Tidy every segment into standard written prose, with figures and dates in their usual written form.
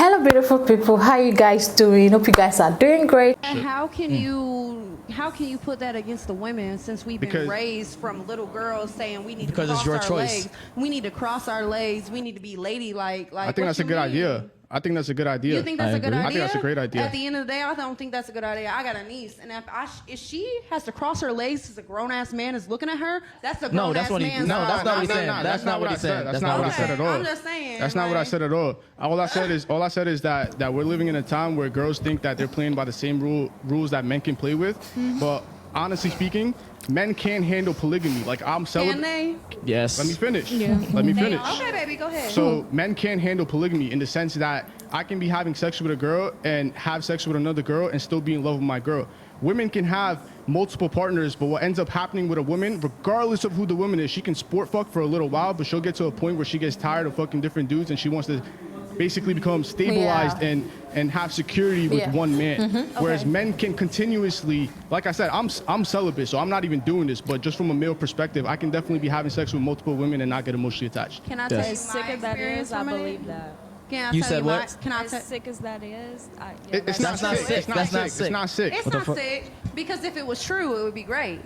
Hello beautiful people, how you guys doing? Hope you guys are doing great. And how can you put that against the women, since we've been raised from little girls saying we need to cross our legs, we need to cross our legs, we need to be ladylike. I think that's a good idea. I think that's a good idea. You think that's a good idea? I think that's a great idea. At the end of the day, I don't think that's a good idea. I got a niece, and if she has to cross her legs because a grown ass man is looking at her, that's a grown ass man. No, that's not what he's saying. That's not what I said. That's not what I said at all. I'm just saying. That's not what I said at all. All I said is that we're living in a time where girls think that they're playing by the same rules that men can play with, but honestly speaking, men can't handle polygamy. Like, I'm celibate. Can they? Yes. Let me finish. Yeah. Let me finish. Okay, baby, go ahead. So men can't handle polygamy in the sense that I can be having sex with a girl and have sex with another girl and still be in love with my girl. Women can have multiple partners, but what ends up happening with a woman, regardless of who the woman is, she can sport fuck for a little while, but she'll get to a point where she gets tired of fucking different dudes and she wants to basically become stabilized and have security with one man. Whereas men can continuously, like I said, I'm celibate, so I'm not even doing this, but just from a male perspective, I can definitely be having sex with multiple women and not get emotionally attached. Can I tell you As sick as that is, I believe that. You said what? As sick as that is, It's not sick. It's not sick. It's not sick. It's not sick, because if it was true, it would be great.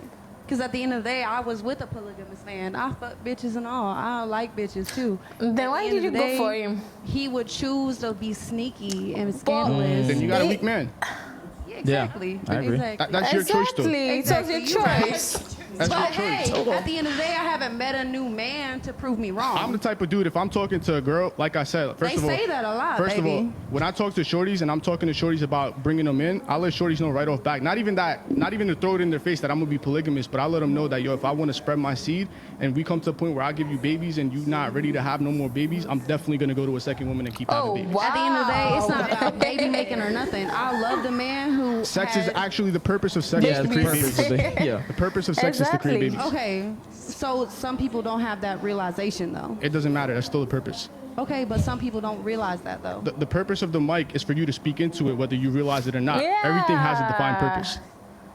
Because at the end of the day, I was with a polygamous man. I fuck bitches and all. I like bitches too. Then why did you go for him? He would choose to be sneaky and scandalous. Then you got a weak man. Yeah, exactly. I agree. Exactly. That's your choice, though. Exactly. It's your choice. That's your But choice. hey, at the end of the day, I haven't met a new man to prove me wrong. I'm the type of dude, if I'm talking to a girl, like I said, They say that a lot, First baby. of all, when I talk to shorties and I'm talking to shorties about bringing them in, I let shorties know right off back. Not even to throw it in their face that I'm gonna be polygamous, but I let them know that, yo, if I want to spread my seed and we come to a point where I give you babies and you not ready to have no more babies, I'm definitely gonna go to a second woman and keep having babies. Wow. At the end of the day, it's not about baby making or nothing. I love the man who Sex is actually the purpose of sex. Yeah, is to the create purpose babies. of the, yeah. The purpose of sex is to create babies. Okay, so some people don't have that realization though. It doesn't matter. That's still the purpose. Okay, but some people don't realize that though. The purpose of the mic is for you to speak into it, whether you realize it or not. Yeah. Everything has a defined purpose.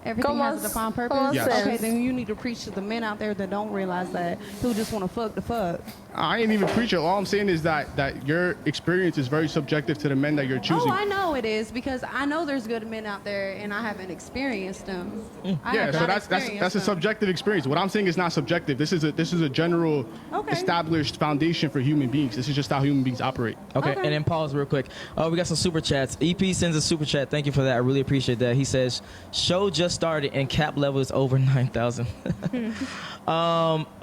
Everything has a defined purpose? Yes. Okay, then you need to preach to the men out there that don't realize that, who just want to fuck the fuck. I ain't even preaching. All I'm saying is that your experience is very subjective to the men that you're choosing. Oh, I know it is, because I know there's good men out there and I haven't experienced them. Yeah, so that's a subjective experience. What I'm saying is not subjective. This is a general established foundation for human beings. This is just how human beings operate. Okay, and then pause real quick. We got some super chats. EP sends a super chat. Thank you for that. I really appreciate that. He says, show just started and cap level is over 9,000.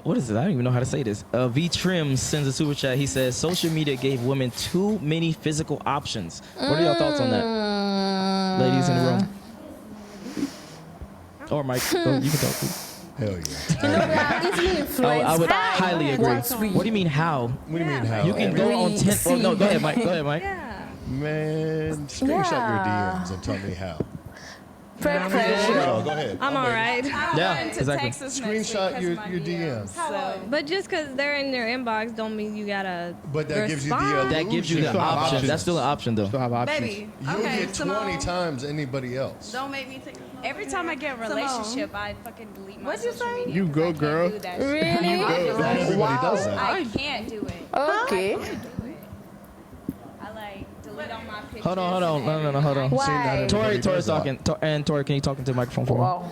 What is it? I don't even know how to say this. V Trim sends a super chat. He says, social media gave women too many physical options. What are your thoughts on that? Ladies in the room. Or Mike, you can talk too. Hell yeah. You know, we are easily influenced. I would by highly agree. What do you mean how? What do you mean how? You can go on 10. Oh, no, go ahead, Mike. Go ahead, Mike. Man, screenshot your DMs and tell me how. Perfect. No, go ahead. I'm all right. Yeah, exactly. Screenshot your DMs. So, but just because they're in your inbox don't mean you gotta But that gives you the respond. That gives you the option. That's still an option, though. Still have options. Baby, You'll okay, get 20 times anybody else. Don't make me take Every time I get a relationship, I fucking delete my social media. You go, 'cause I can't girl. do that Really? shit. Not everybody does that. I can't do it. Okay. I like delete all my pictures. Hold on. No, hold on. Why? Tori's talking. And Tori, can you talk into the microphone for me? Wow.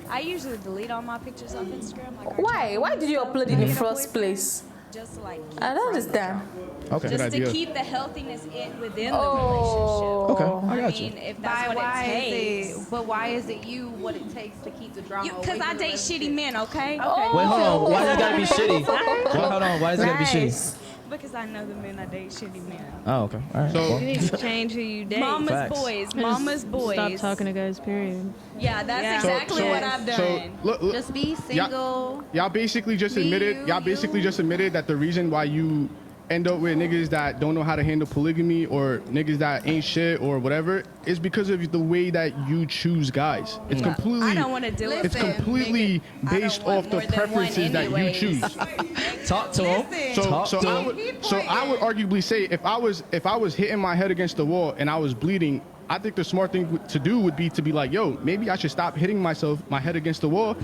I usually delete all my pictures off Instagram. Like Why? Why did you upload in the first place? Just to, like, keep I don't from understand. Okay. Just idea. to keep the healthiness within the Oh. relationship. Okay, I got you. I mean, if that's what it takes. But why is it you what it takes to keep the drama away Because from I the date relationship? shitty men, okay? Wait, hold on. Why does it gotta be shitty? Hold on. Why does it gotta be shitty? Nice. Because I know the men I date shitty men. Oh, okay. All right. So You need to change who you date. Mama's Facts. boys. Mama's boys. Stop talking to guys, period. Yeah, that's Yeah. exactly what I've done. look, Just be single. y'all basically just admitted. Y'all basically just admitted that the reason why you end up with niggas that don't know how to handle polygamy or niggas that ain't shit or whatever is because of the way that you choose guys. It's completely. I don't want to deal with It's it. completely I don't based want off the more than one preferences that you anyways. choose. Talk to him. So I would arguably say if I was hitting my head against the wall and I was bleeding, I think the smart thing to do would be to be like, yo, maybe I should stop hitting my head against the wall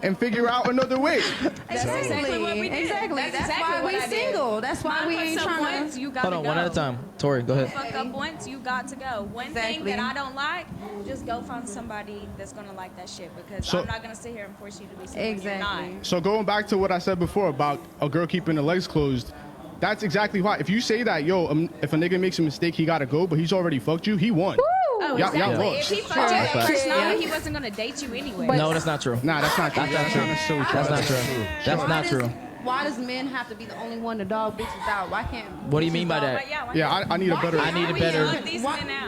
and figure out another way. Exactly. what we did. Exactly. That's exactly why what we I did. single. That's why we ain't trying once, to. you got Hold to on, go. one at a time. Tori, go ahead. Fuck up once, you got to go. One thing Exactly. that I don't like, just go find somebody that's gonna like that shit because So- I'm not gonna sit here and force you to be something Exactly. you're not. So going back to what I said before about a girl keeping her legs closed, that's exactly why. If you say that, yo, if a nigga makes a mistake, he gotta go, but he's already fucked you, he won. Oh, Y'all exactly. lost. If he fucked you Facts. that first Yeah. night, he wasn't gonna date you anyway. No, that's not true. Nah, that's not true. That's not true. necessarily true. That's not true. That's not true. Why does men have to be the only one to dog bitches out? Why can't? What do you mean by But that? yeah, Yeah, I need a better. I need a better.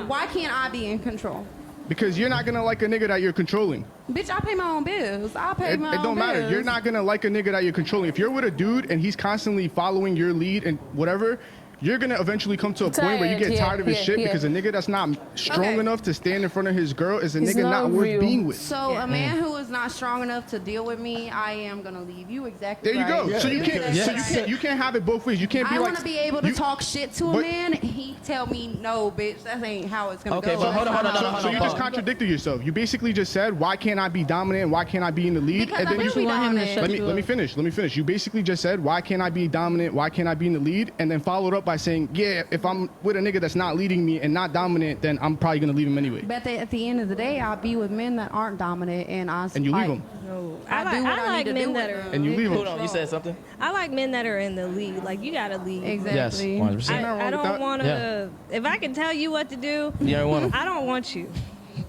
Why can't I be in control? Because you're not gonna like a nigga that you're controlling. Bitch, I pay my own bills. I pay It my own don't matter. bills. You're not gonna like a nigga that you're controlling. If you're with a dude and he's constantly following your lead and whatever, you're gonna eventually come to a point where you get tired of his shit because a nigga that's not strong enough to stand in front of his girl is a He's nigga not not worth real. being with. So a man who is not strong enough to deal with me, I am gonna leave you. Exactly. There you right. go. So you can't. Yeah. So you can't have it both ways. You can't be I like. want to be able to you- talk shit to a but- man. He tell me no, bitch. That ain't how it's gonna Okay, go. but hold on, So you just contradicted yourself. You basically just said, "Why can't I be dominant? Why can't I be in the lead?" Because and I then will you be dominant. let me finish. Let me finish. You basically just said, "Why can't I be dominant? Why can't I be in the lead?" And then followed up by saying, "Yeah, if I'm with a nigga that's not leading me and not dominant, then I'm probably gonna leave him anyway." But at the end of the day, I'll be with men that aren't dominant, and And you leave like, them. No, I do what I like need to men do that with are. them. And you leave Hold them. on, you said something? I like men that are in the lead. Like you gotta lead. Exactly. Yes, 100%. Nothing wrong I with don't that. want to. If I can tell you what to do, You don't want him. I don't want you.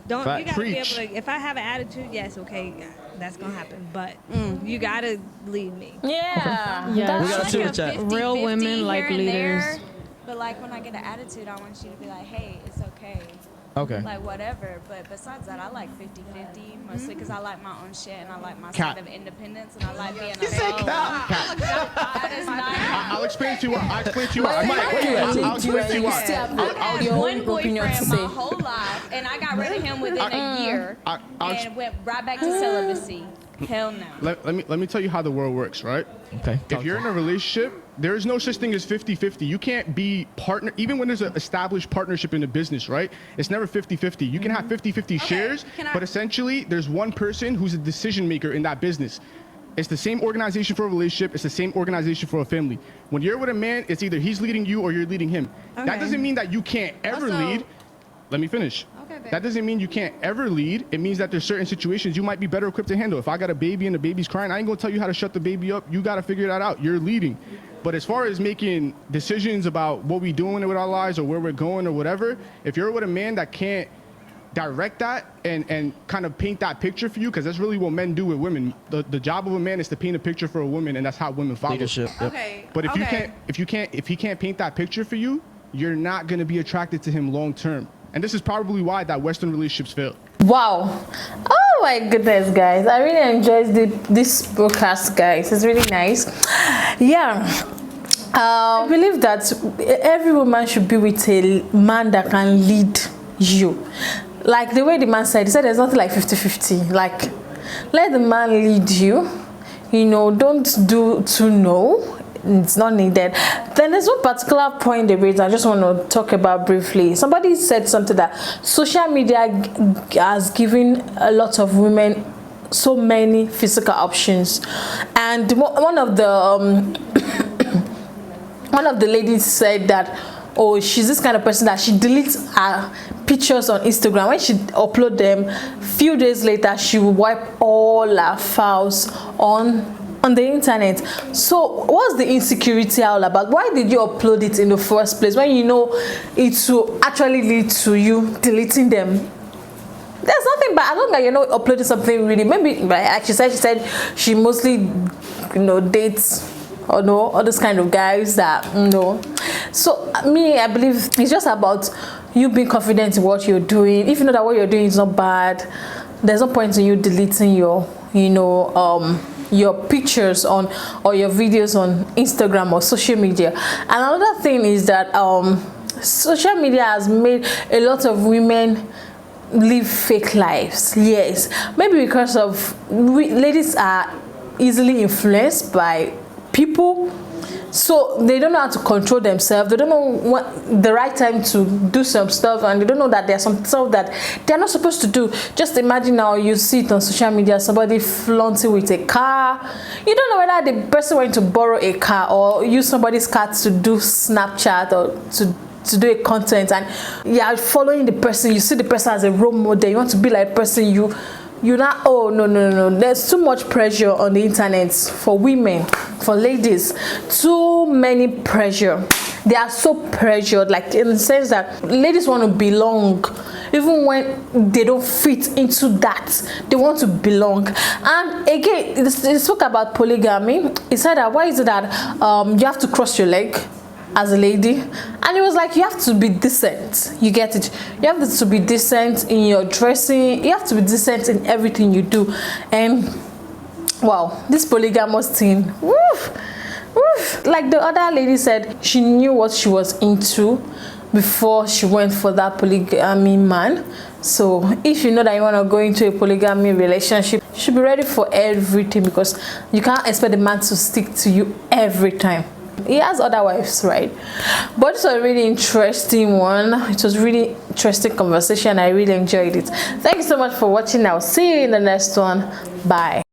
Don't Fact. you gotta Preach. be able to? If I have an attitude, yes, okay, that's gonna happen. But you gotta lead me. Yeah. Yeah. We got a like super a chat. 50-50 Real women like here and there, leaders. But like when I get an attitude, I want you to be like, hey, it's okay. Okay. Like whatever. But besides that, I like 50-50 mostly because I like my own shit and I like my Cat. side of independence and I like being alone. That is not. I'll explain to you. I'll explain to you. why. I'll You explain to you. you why. still have I've had your one own opinion to boyfriend my say. whole life, and I got rid of him within a year, I'll and went right back to celibacy. Hell no. Let me tell you how the world works, right? Okay. If you're in a relationship, there is no such thing as 50-50. You can't be partner, even when there's an established partnership in a business, right? It's never 50-50. You can have 50-50 shares, Can I- but essentially there's one person who's a decision maker in that business. It's the same organization for a relationship. It's the same organization for a family. When you're with a man, it's either he's leading you or you're leading him. That Okay. doesn't mean that you can't ever Also- lead. Let me finish. Okay, babe. That doesn't mean you can't ever lead. It means that there's certain situations you might be better equipped to handle. If I got a baby and the baby's crying, I ain't gonna tell you how to shut the baby up. You gotta figure that out. You're leading. But as far as making decisions about what we doing with our lives or where we're going or whatever, if you're with a man that can't direct that and kind of paint that picture for you, because that's really what men do with women. The job of a man is to paint a picture for a woman, and that's how women follow. Leadership. Yep. Okay. But if okay. if he can't paint that picture for you, you're not gonna be attracted to him long term. And this is probably why that Western relationships fail. Wow. Oh my goodness, guys. I really enjoyed this broadcast, guys. It's really nice. Yeah. I believe that every woman should be with a man that can lead you. Like the way the man said, he said there's nothing like 50-50. Like, let the man lead you. You know, don't do to know. It's not needed. Then there's one particular point debate I just want to talk about briefly. Somebody said something that social media has given a lot of women so many physical options, and one of the ladies said that, oh, she's this kind of person that she deletes her pictures on Instagram. When she upload them, few days later she will wipe all her files on the internet. So what's the insecurity all about? Why did you upload it in the first place when you know it will actually lead to you deleting them? There's nothing bad as long as you're not uploading something really. Maybe like she said she mostly dates or no all those kind of guys that So me, I believe it's just about you being confident in what you're doing. If you know that what you're doing is not bad, there's no point in you deleting your pictures on or your videos on Instagram or social media. And another thing is that social media has made a lot of women live fake lives. Yes, maybe because of ladies are easily influenced by people. So they don't know how to control themselves. They don't know what the right time to do some stuff, and they don't know that there's some stuff that they're not supposed to do. Just imagine now you see it on social media, somebody flaunting with a car. You don't know whether the person went to borrow a car or use somebody's car to do Snapchat or to do a content, and you are following the person. You see the person as a role model. You want to be like a person. You're not. Oh no. There's too much pressure on the internet for women, for ladies. Too many pressure. They are so pressured, like in the sense that ladies want to belong, even when they don't fit into that. They want to belong. And again, they spoke about polygamy. He said that why is it that you have to cross your leg as a lady, and it was like you have to be decent. You get it? You have to be decent in your dressing. You have to be decent in everything you do. And wow, this polygamous thing, woof. Like the other lady said, she knew what she was into before she went for that polygamy man. So if you know that you want to go into a polygamy relationship, you should be ready for everything, because you can't expect the man to stick to you every time. He has other wives, right? But it's a really interesting one. It was really interesting conversation. I really enjoyed it. Thank you so much for watching. I'll see you in the next one. Bye.